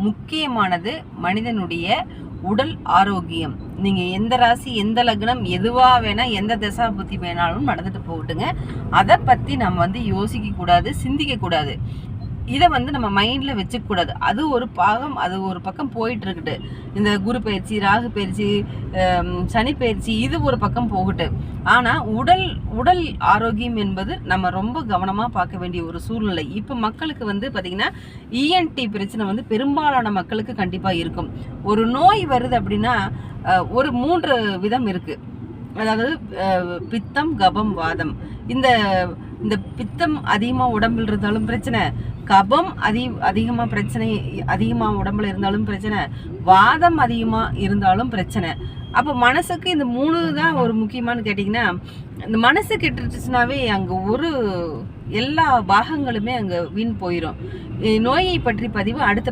முக்கியமானது மனிதனுடைய உடல் ஆரோக்கியம். நீங்க எந்த ராசி, எந்த லக்னம், எதுவா வேணா, எந்த தசா புத்தி வேணாலும் நடந்துட்டு போகட்டுங்க. அதை பத்தி நம்ம யோசிக்க கூடாது, சிந்திக்க கூடாது. இதை நம்ம மைண்ட்ல வச்சுக்க கூடாது. அது ஒரு பாகம், அது ஒரு பக்கம் போயிட்டு இருக்குது. இந்த குரு பயிற்சி, ராகு பயிற்சி, சனி பயிற்சி, இது ஒரு பக்கம் போகட்டு. ஆனா உடல் ஆரோக்கியம் என்பது நம்ம ரொம்ப கவனமா பார்க்க வேண்டிய ஒரு சூழ்நிலை. இப்ப மக்களுக்கு பாத்தீங்கன்னா இஎன்டி பிரச்சனை பெரும்பாலான மக்களுக்கு கண்டிப்பா இருக்கும். ஒரு நோய் வருது அப்படின்னா ஒரு 3 விதம் இருக்கு. அதாவது பித்தம், கபம், வாதம். இந்த இந்த பித்தம் அதிகமா உடம்புல இருந்தாலும் பிரச்சனை, கபம் அதிகமா பிரச்சனை, அதிகமா உடம்புல இருந்தாலும் பிரச்சனை, வாதம் அதிகமா இருந்தாலும் பிரச்சனை. அப்ப மனசுக்கு இந்த 3 தான் ஒரு முக்கியமானு கேட்டீங்கன்னா, இந்த மனசு கெட்டுச்சுனாவே அங்க எல்லா பாகங்களுமே அங்க வீண் போயிடும். நோயை பற்றி பதிவு அடுத்த